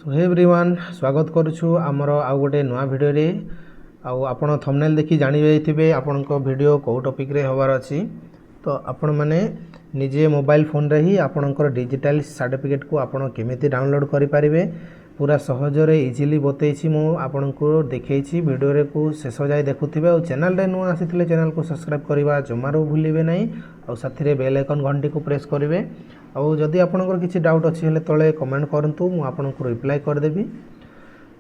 सो hey everyone स्वागत करुछु आमर आउ गोटे नुआ भिडियो रे आपण थंबनेल देखि जानि जाइथिबे आपणको भिडियो को टॉपिक रे होबार अछि। तो आपण माने निजे मोबाइल फोन रे ही आपणकर डिजिटल सर्टिफिकेट को आपण केमिति डाउनलोड करि परिबे पूरा सहज रे इजीली बतैछि मु आपणको देखैछि भिडियो रे को शेष जाय देखुथिबे और चैनल रे नुआ आसिथिले चैनल को सब्सक्राइब करबा जमारो भूलिबे नै और साथी रे बेल आइकन घंटी को प्रेस करिवे और जदि आपनकर किसी डाउट अच्छी हेले तले कमेंट करंतु मु आपनको रिप्लाई कर देबी।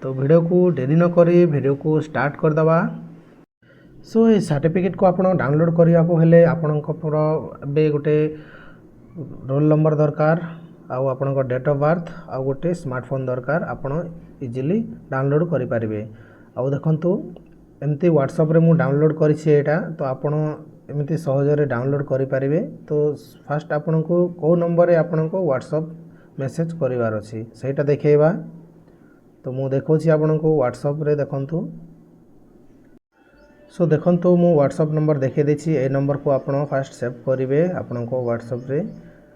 तो वीडियो को देरी न करी वीडियो को स्टार्ट कर दबा। सो ये सर्टिफिकेट को आपण डाउनलोड करिया को हेले आपनकर बे गोटे रोल नंबर दरकार आउ आपनकर डेट ऑफ बर्थ आउ गोटे स्मार्टफोन दरकार आपण इजीली डाउनलोड करि परिबे। आउ देखंतु एमती व्हाट्सएप रे मु डाउनलोड करिछि एटा तो आपण एमती सहज रे डाउनलोड करि परिबे। तो फास्ट आपन को को नंबर रे आपन को व्हाट्सएप मेसेज करिवार अछि सेटा देखेबा। तो मु देखौछि आपन को व्हाट्सएप रे देखंतु। सो देखंतु मु व्हाट्सएप नंबर देखे देछि ए नंबर को आपन फास्ट सेव करिवे आपन को व्हाट्सएप रे।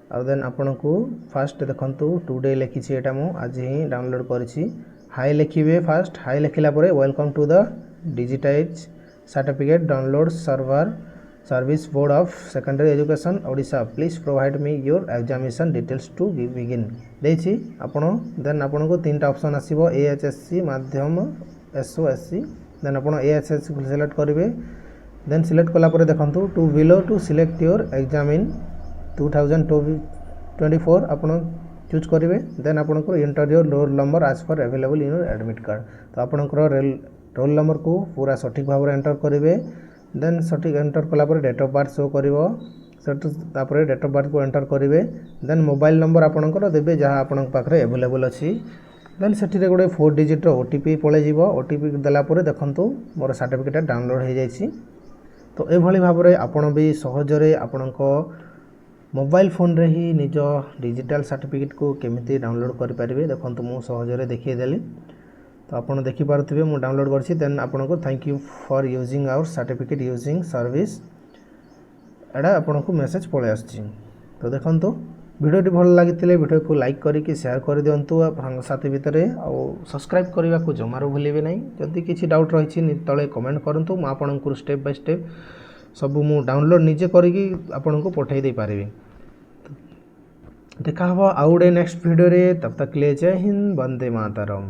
आ देन आपन को फास्ट देखंतु टुडे लिखिछि एटा मु आज ही डाउनलोड करिछि। हाय लिखिबे फास्ट हाय लिखिला परे welcome to the digitize certificate download server service board of secondary education Odisha please provide me your examination details to begin देछि आपण। देन आपण को तीनटा ऑप्शन आसीबो एएचएससी माध्यम एसओएससी देन आपण एएचएससी को सिलेक्ट करिवे। देन सिलेक्ट कला परे देखंतु to below to select your exam in 2024 आपण चूज करिवे। देन आपण को enter your roll number as per available in your admit card. तो आपण को रोल नंबर को पूरा सठिक भाव रे एंटर करिवे। देन सठिक एंटर कला पर डेट ऑफ बर्थ शो करिवो तापर डेट ऑफ बर्थ को एंटर करिवे। देन मोबाइल नंबर आपनकर देबे जहाँ आपन पाखरे अवेलेबल अछि। देन सेठी रे गोटे 4 डिजिट रो ओटीपी पळे जीवो ओटीपी देला परे देखंतु मोर सर्टिफिकेट डाउनलोड हो जाइछि। तो ए भली भाबरे आपण भी सहज रे आपनको मोबाइल फोन रे ही निज डिजिटल सर्टिफिकेट को केमिति डाउनलोड करि परिबे देखंतु मु सहज रे देखि देली। तो आपन देखि पारथिबे मु डाउनलोड करछि। देन आपन को thank you for using our certificate using service एडा आपन को मेसेज पळे आछि। तो देखंतु वीडियो टी भल लागितिले वीडियो को लाइक करी कि शेयर कर दियंतु भांग साथी भितरे और सब्सक्राइब करबा को जमारो भूलिबे नै। जदि किछि डाउट रहिछि तळे कमेंट करंतु मु आपन को स्टेप बाय स्टेप सब मु डाउनलोड निजे करी कि आपन को पठाई दे पारिबे। देखा हबो आउडे नेक्स्ट वीडियो रे तब तक ले जय हिंद वंदे मातरम।